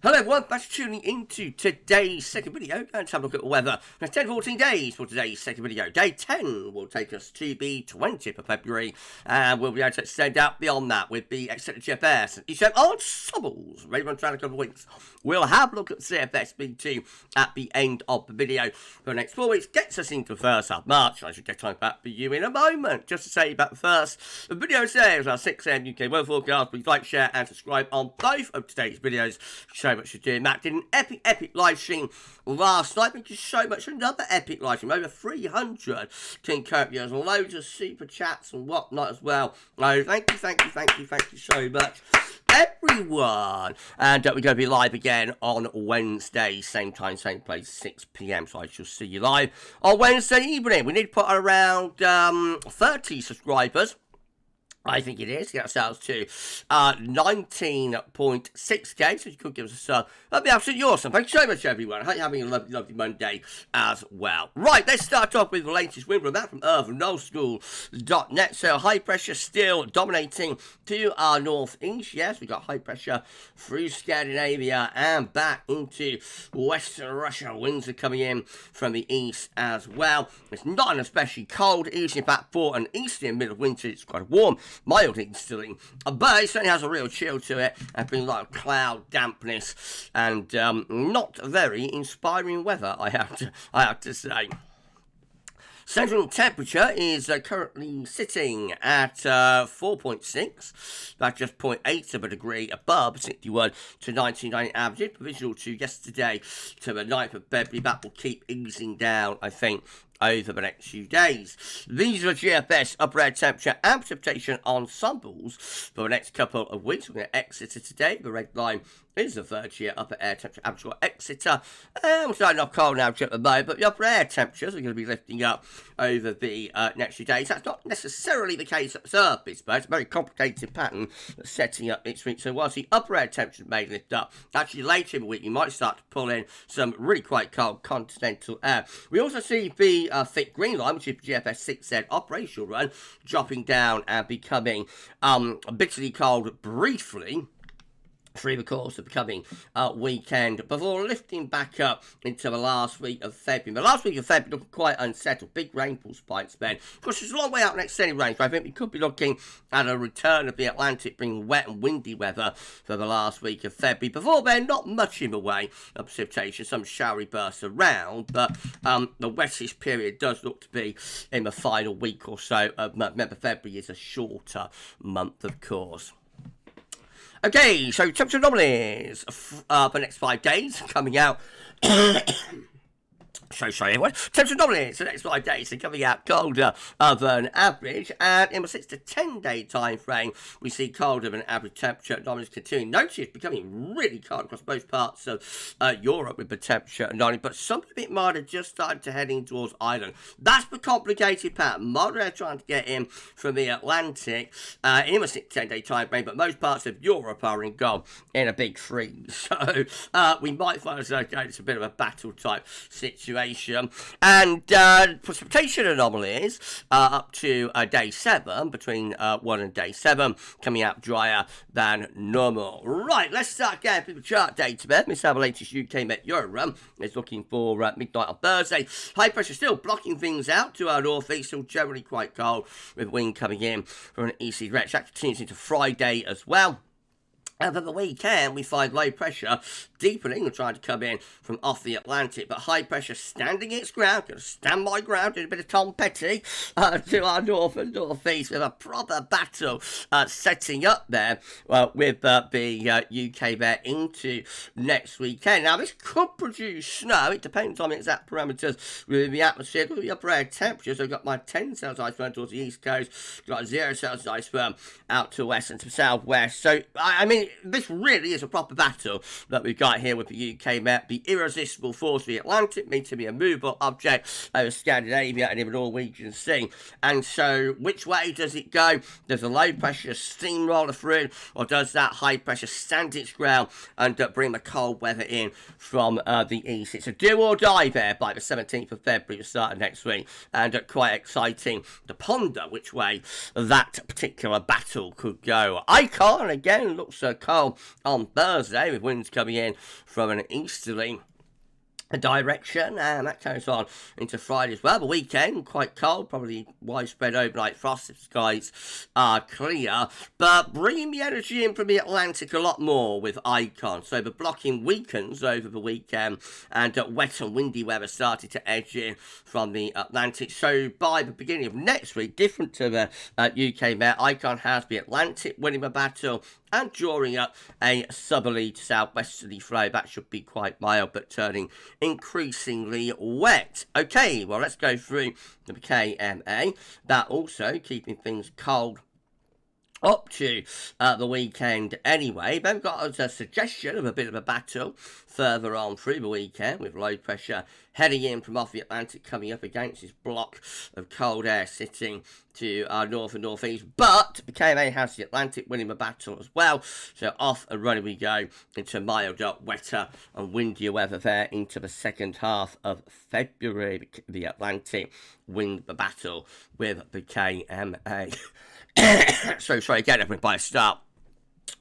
Hello everyone, thanks for tuning into today's second video. Going to have a look at the weather. It's 10 to 14 days for today's second video. Day 10 will take us to the 20th of February, and we'll be able to extend out beyond that with the extended GFS and ECM ensembles. Ready to run around a couple of weeks. We'll have a look at CFS V2 at the end of the video. For the next 4 weeks, gets us into the first half of March. I should get time back for you in a moment. Just to say about the first, the video today is our 6 AM UK weather forecast. Please like, share, and subscribe on both of today's videos. So much for doing. Matt did an epic live stream last night. Thank you so much. Another epic live stream. Over 300 King Copias, loads of super chats and whatnot as well. Oh, thank you so much, everyone. And we're going to be live again on Wednesday, same time, same place, 6 PM. So I shall see you live on Wednesday evening. We need to put around 30 subscribers. I think it is. Get ourselves to 19.6k, so you could give us a sub. That'd be absolutely awesome. Thanks so much, everyone. I hope you're having a lovely Monday as well. Right, let's start off with the latest wind from knowschool.net. So high pressure still dominating to our northeast. Yes, we've got high pressure through Scandinavia and back into Western Russia. Winds are coming in from the east as well. It's not an especially cold east. In fact, for an eastern middle of winter, it's quite warm. Mild instilling, but it certainly has a real chill to it. There's been a lot of cloud dampness and not very inspiring weather, I have to say. Central temperature is currently sitting at 4.6. That's just 0.8 of a degree above 61 to 1990 average. Provisional to yesterday to the 9th of February. That will keep easing down, I think, over the next few days. These are GFS upper air temperature and precipitation ensembles for the next couple of weeks. We're going to Exeter today. The red line is the third year upper air temperature average for Exeter. We're starting off cold now at the moment, but the upper air temperatures are going to be lifting up over the next few days. That's not necessarily the case at the surface, but it's a very complicated pattern that's setting up each week. So whilst the upper air temperatures may lift up, actually later in the week you might start to pull in some really quite cold continental air. We also see the thick green line, which is GFS 6Z operational run, dropping down and becoming bitterly cold briefly through the course of the coming weekend, before lifting back up into the last week of February. The last week of February looking quite unsettled. Big rainfall spikes then. Of course, it's a long way out next extended range, but I think we could be looking at a return of the Atlantic bringing wet and windy weather for the last week of February. Before then, not much in the way of precipitation. Some showery bursts around, but the wettest period does look to be in the final week or so of month. Remember, February is a shorter month, of course. Okay, so temperature anomalies for the next 5 days coming out. Sorry everyone. Temperature anomalies for the next 5 days are coming out colder than average, and in a 6 to 10 day time frame we see colder than average temperature anomalies continuing. Notice it's becoming really cold across most parts of Europe with the temperature anomaly, but something a bit milder just started to heading towards Ireland. That's the complicated pattern. Milder air trying to get in from the Atlantic in a 6 to 10 day time frame, but most parts of Europe are in a big freeze. So we might find ourselves going to a bit of a battle type situation. And precipitation anomalies up to day 7, between 1 and day 7, coming out drier than normal. Right, let's start getting people chart data there. Let's have the latest UK Met Euro run. It's looking for midnight on Thursday. High pressure still blocking things out to our northeast, still generally quite cold with wind coming in from an easterly direction. That continues into Friday as well. And for the weekend, we find low pressure deepening and trying to come in from off the Atlantic, but high pressure standing its ground. Going to stand my ground in a bit of Tom Petty to our north and northeast with a proper battle setting up there with the UK there into next weekend. Now, this could produce snow. It depends on the exact parameters within the atmosphere. Look at the upper air temperatures. I've got my 10 Celsius ice firm towards the east coast, got 0 Celsius ice firm out to west and to southwest. So, I mean, this really is a proper battle that we've got here with the UK Met. The irresistible force of the Atlantic means to be a movable object over Scandinavia and in the Norwegian Sea. And so, which way does it go? Does a low pressure steamroller through, or does that high pressure stand its ground and bring the cold weather in from the east? It's a do or die there by the 17th of February, the start of next week, and quite exciting to ponder which way that particular battle could go. Icon again looks cold on Thursday, with winds coming in from an easterly direction, and that carries on into Friday as well. The weekend, quite cold, probably widespread overnight frost if skies are clear, but bringing the energy in from the Atlantic a lot more with Icon. So the blocking weakens over the weekend, and wet and windy weather started to edge in from the Atlantic. So by the beginning of next week, different to the UK Met, Icon has the Atlantic winning the battle and drawing up a southerly to southwesterly flow. That should be quite mild, but turning increasingly wet. Okay, well, let's go through the KMA. That also keeping things cold up to the weekend anyway. Then we've got a suggestion of a bit of a battle further on through the weekend, with low pressure heading in from off the Atlantic, coming up against this block of cold air sitting to our north and northeast. But the KMA has the Atlantic winning the battle as well. So off and running we go into milder, wetter and windier weather there into the second half of February. The Atlantic win the battle with the KMA. So sorry, again, everybody by a start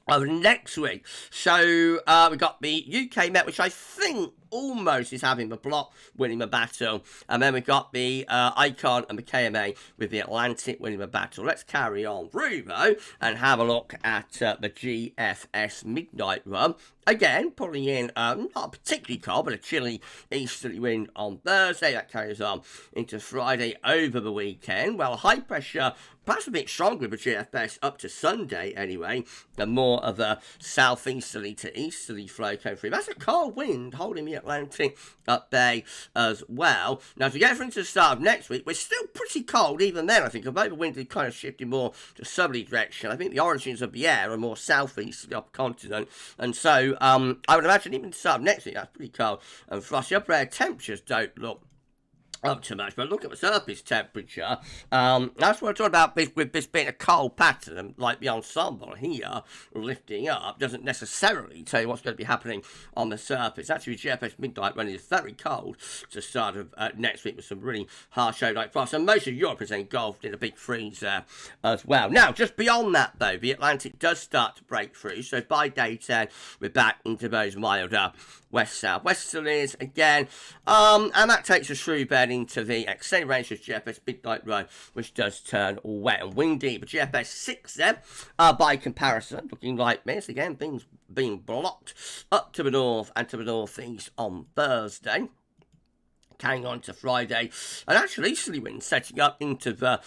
of next week. So we got the UK Met, which I think almost is having the block winning the battle, and then we've got the Icon and the KMA with the Atlantic winning the battle. Let's carry on through though and have a look at the GFS midnight run. Again, pulling in not particularly cold, but a chilly easterly wind on Thursday. That carries on into Friday over the weekend. Well, high pressure, perhaps a bit stronger with GFS up to Sunday anyway, and more of a southeasterly to easterly flow coming through. That's a cold wind holding the Atlantic up there as well. Now, as we get into the start of next week, we're still pretty cold even then, I think, although the wind is kind of shifting more to southerly direction. I think the origins of the air are more southeasterly up continent, and so I would imagine even to start of next week, that's pretty cold and frosty. Upper air temperatures don't look up too much, but look at the surface temperature. That's what I'm talking about with this being a cold pattern, like the ensemble here lifting up doesn't necessarily tell you what's going to be happening on the surface. Actually, GFS midnight running is very cold to start of next week with some really harsh overnight frost, and most of Europe is engulfed in a big freeze there as well. Now, just beyond that though, the Atlantic does start to break through, so by day 10 we're back into those milder west-southwesterlies again, and that takes us through then into the extended range of GFS midnight run, which does turn wet and windy. But GFS 6 then, by comparison, looking like this again, things being blocked up to the north and to the northeast on Thursday. Carrying on to Friday, and actually easterly winds setting up into the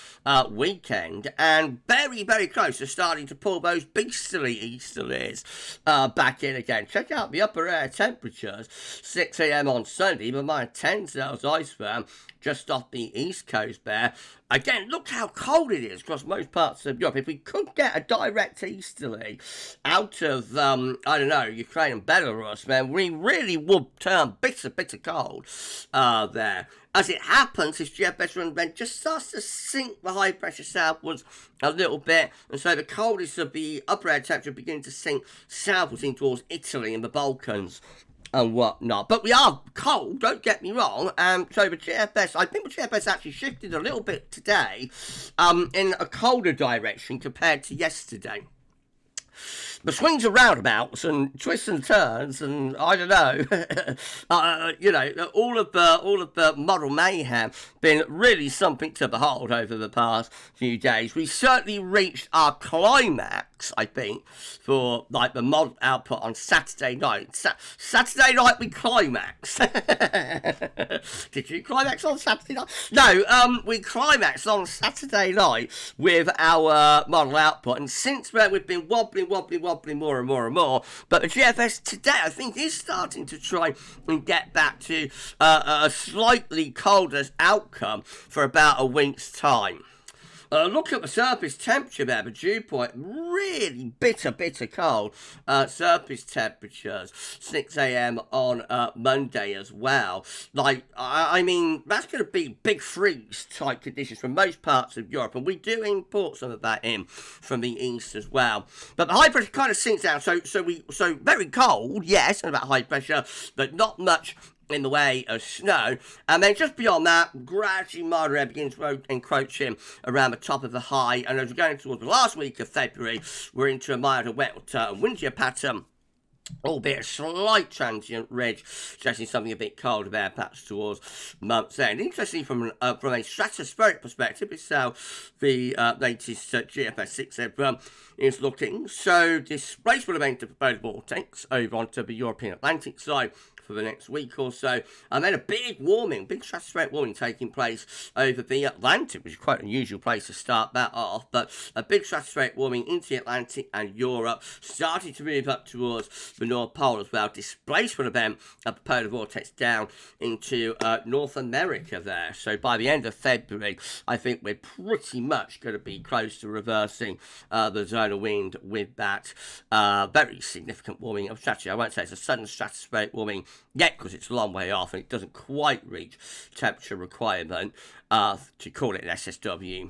weekend, and very, very close to starting to pull those beastly easterlies back in again. Check out the upper air temperatures, 6 a.m. on Sunday, but -10 cells iceberg just off the east coast there. Again, look how cold it is across most parts of Europe. If we could get a direct easterly out of, I don't know, Ukraine and Belarus, man, we really would turn bitter cold there. As it happens, this GFS run then just starts to sink the high pressure southwards a little bit, and so the coldest of the upper air temperature beginning to sink southwards in towards Italy and the Balkans and whatnot. But we are cold, don't get me wrong, so the GFS, I think the GFS actually shifted a little bit today in a colder direction compared to yesterday. The swings and roundabouts and twists and turns and I don't know, you know, all of the model mayhem been really something to behold over the past few days. We certainly reached our climax, I think, for like the model output on Saturday night. Saturday night we climax. Did you climax on Saturday night? No, we climaxed on Saturday night with our model output, and since then we've been wobbling more and more. But the GFS today, I think, is starting to try and get back to a slightly colder outcome for about a week's time. Look at the surface temperature there, the dew point, really bitter cold. Surface temperatures, 6 a.m. on Monday as well. Like, I mean, that's going to be big freeze type conditions for most parts of Europe, and we do import some of that in from the east as well. But the high pressure kind of sinks down, so very cold, yes, and about high pressure, but not much in the way of snow, and then just beyond that, gradually moderate air begins encroaching around the top of the high, and as we're going towards the last week of February, we're into a milder, wetter and windier pattern, albeit a slight transient ridge, suggesting something a bit colder there, perhaps towards month's end. Interestingly, from a stratospheric perspective, it's how the latest GFS V2 is looking. So, displacement event of proposed vortex over onto the European Atlantic side for the next week or so, and then a big stratospheric warming taking place over the Atlantic, which is quite an unusual place to start that off, but a big stratospheric warming into the Atlantic and Europe, starting to move up towards the North Pole as well. Displacement event of the polar vortex down into North America there. So by the end of February, I think we're pretty much going to be close to reversing the zone of wind with that very significant warming of stratosphere. I won't say it's a sudden stratospheric warming yet, because it's a long way off and it doesn't quite reach temperature requirement to call it an SSW.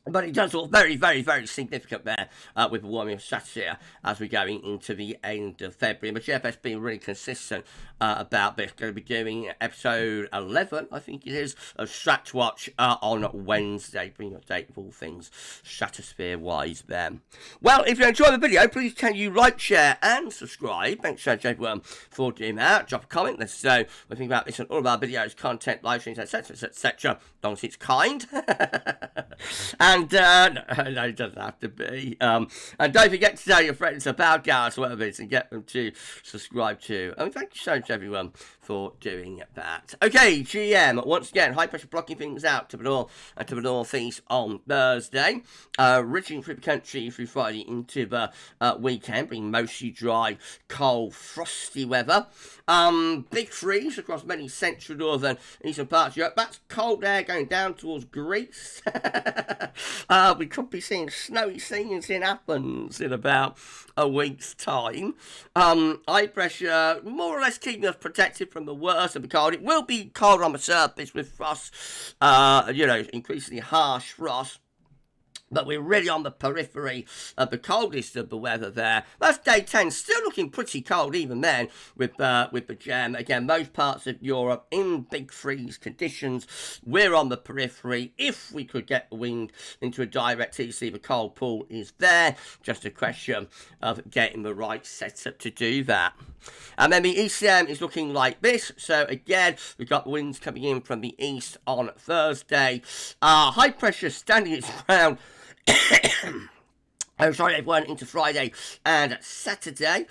But it does look very, very, very significant there with the warming of stratosphere as we're going into the end of February. But GFS being really consistent about this. Going to be doing episode 11, I think it is, of Strat Watch on Wednesday, bringing an update of all things stratosphere-wise there. Well, if you enjoy the video, please can you like, share, and subscribe. Thanks so much, everyone, for doing that. Drop a comment. Let's know what you think about this and all of our videos, content, live streams, etc., etc., as long as it's kind. And, no, it doesn't have to be. And don't forget to tell your friends about GavsWeatherVids and get them to subscribe to. I mean, thank you so much, everyone, for doing that. Okay, GM, once again, high pressure blocking things out to the north and to the northeast on Thursday. Reaching through the country through Friday into the weekend, being mostly dry, cold, frosty weather. Big freeze across many central, northern, and eastern parts of Europe. That's cold air going down towards Greece. We could be seeing snowy scenes in Athens in about a week's time. High pressure more or less keeping us protected from the worst of the cold. It will be cold on the surface with frost, increasingly harsh frost. But we're really on the periphery of the coldest of the weather there. That's day 10. Still looking pretty cold even then with the gem. Again, most parts of Europe in big freeze conditions. We're on the periphery. If we could get the wind into a direct EC, the cold pool is there. Just a question of getting the right setup to do that. And then the ECM is looking like this. So again, we've got winds coming in from the east on Thursday. High pressure standing its ground. Everyone, into Friday and Saturday.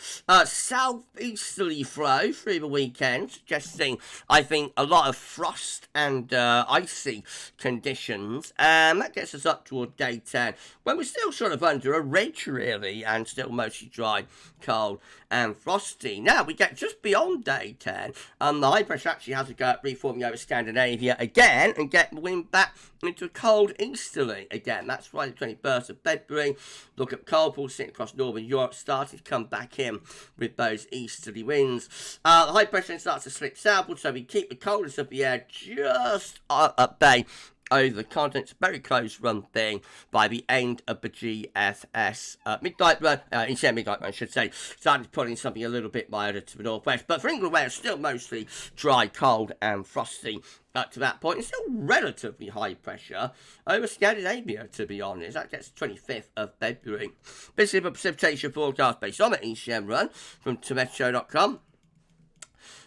Southeasterly flow through the weekend, suggesting, I think, a lot of frost and icy conditions. And that gets us up toward day 10, when we're still sort of under a ridge, really, and still mostly dry, cold, and frosty. Now, we get just beyond day 10, the high pressure actually has to go up, reforming over Scandinavia again, and get the wind back into a cold easterly again. That's Friday the 21st of February. Look at cold pools sitting across northern Europe, starting to come back in with those easterly winds. The high pressure then starts to slip southward, so we keep the coldest of the air just at bay over the continent's very close run thing by the end of the GFS midnight run, ECM midnight run, I should say, started putting something a little bit milder to the northwest. But for England, where it's still mostly dry, cold, and frosty up to that point, it's still relatively high pressure over Scandinavia, to be honest. That gets 25th of February. This is a precipitation forecast based on the ECM run from Tometro.com.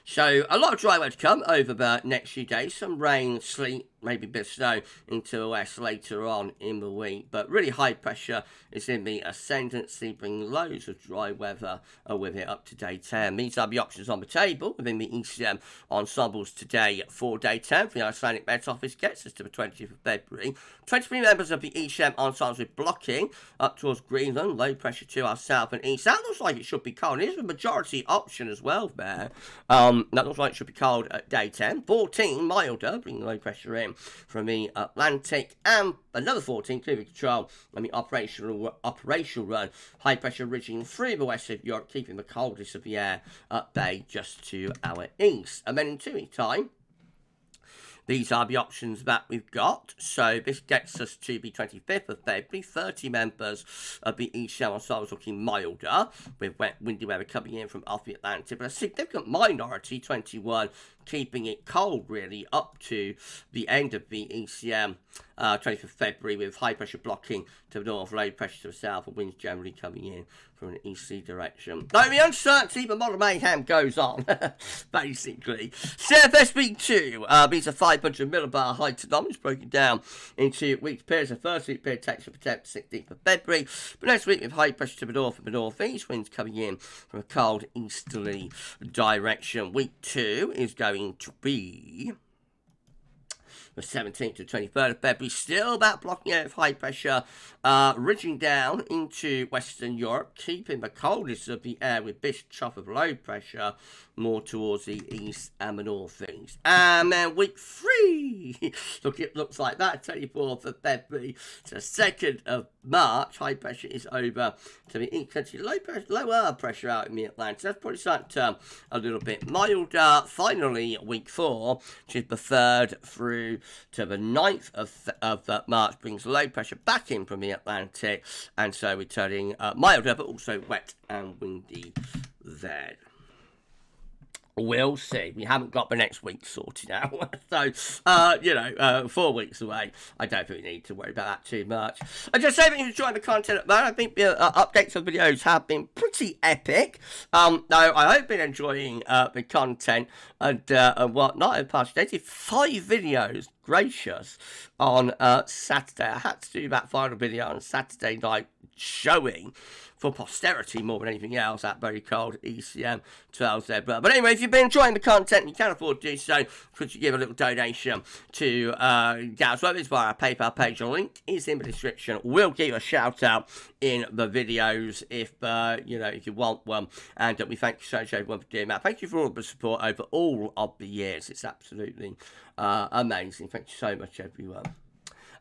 So, a lot of dry weather to come over the next few days. Some rain, sleet, maybe a bit of snow into the west later on in the week. But really high pressure is in the ascendancy, bringing loads of dry weather with it up to day 10. These are the options on the table within the ECM ensembles today for day 10. For the Icelandic Met Office gets us to the 20th of February. 23 members of the ECM ensembles with blocking up towards Greenland. Low pressure to our south and east. That looks like it should be cold. It is a majority option as well there. That looks like it should be cold at day 10. 14 milder, bringing low pressure in from the Atlantic, and another 14 clear control on the operational run. High pressure ridging through the west of Europe, keeping the coldest of the air at bay just to our east. And then in 2 weeks' time, these are the options that we've got. So this gets us to the 25th of February. 30 members of the ECM ensembles looking milder, with wet, windy weather coming in from off the Atlantic, but a significant minority, 21, keeping it cold really up to the end of the ECM 25th of February, with high pressure blocking to the north, low pressure to the south, and winds generally coming in from an EC direction. Though the uncertainty, the model mayhem goes on, basically. CFS V2, these are 500 millibar high thermometers broken down into week periods. The first week period takes from the 10th to 16th of February, but next week with high pressure to the north and the northeast, winds coming in from a cold easterly direction. Week 2 is going to be the 17th to 23rd of February, still that blocking out of high pressure, ridging down into Western Europe, keeping the coldest of the air with this trough of low pressure more towards the east and the northeast. And then week 3, look, it looks like that, 24th of February to 2nd of March, high pressure is over to the east country, lower pressure out in the Atlantic. That's probably starting to turn a little bit milder. Finally, week 4, which is the 3rd through to the 9th of March, brings low pressure back in from the Atlantic, and so we're turning milder but also wet and windy then. We'll see. We haven't got the next week sorted out. So, 4 weeks away. I don't think we need to worry about that too much. I just say that you're enjoying the content at the moment. I think the updates of videos have been pretty epic. Though I hope you've been enjoying the content and whatnot. In the past, I did 5 videos, gracious, on Saturday. I had to do that final video on Saturday night, showing for posterity more than anything else that very cold ECM 12Z. But anyway, if you've been enjoying the content and you can afford to do so, could you give a little donation to GavsWeatherVids via our PayPal page? The link is in the description. We'll give you a shout out in the videos if you want one. And we thank you so much everyone for doing that. Thank you for all the support over all of the years. It's absolutely amazing. Thank you so much everyone.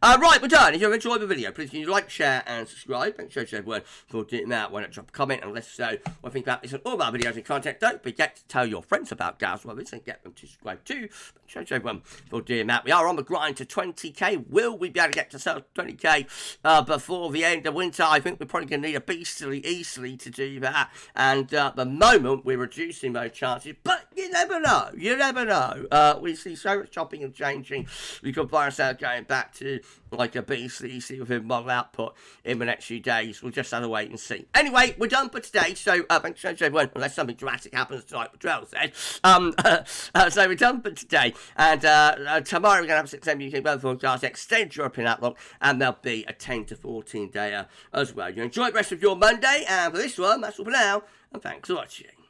Right, we're done. If you've enjoyed the video, please can you like, share, and subscribe. Thanks so much everyone for doing that. Why not drop a comment and let us know what you think about this and all of our videos and content. Don't forget to tell your friends about GavsWeatherVids and get them to subscribe too. Thanks so much everyone for doing that. We are on the grind to 20k. Will we be able to get to 20k before the end of winter? I think we're probably going to need a beastly easily to do that. And at the moment, we're reducing those chances. But you never know. You never know. We see so much chopping and changing. We could find ourselves going back to like a beastly within model output in the next few days. We'll just have to wait and see. Anyway, we're done for today. So thanks so much everyone, unless something dramatic happens tonight, which Drell said. So we're done for today. And tomorrow we're going to have a 6 AM UK weather forecast, extended European outlook, and there'll be a 10 to 14 dayer as well. You enjoy the rest of your Monday, and for this one, that's all for now, and thanks for watching.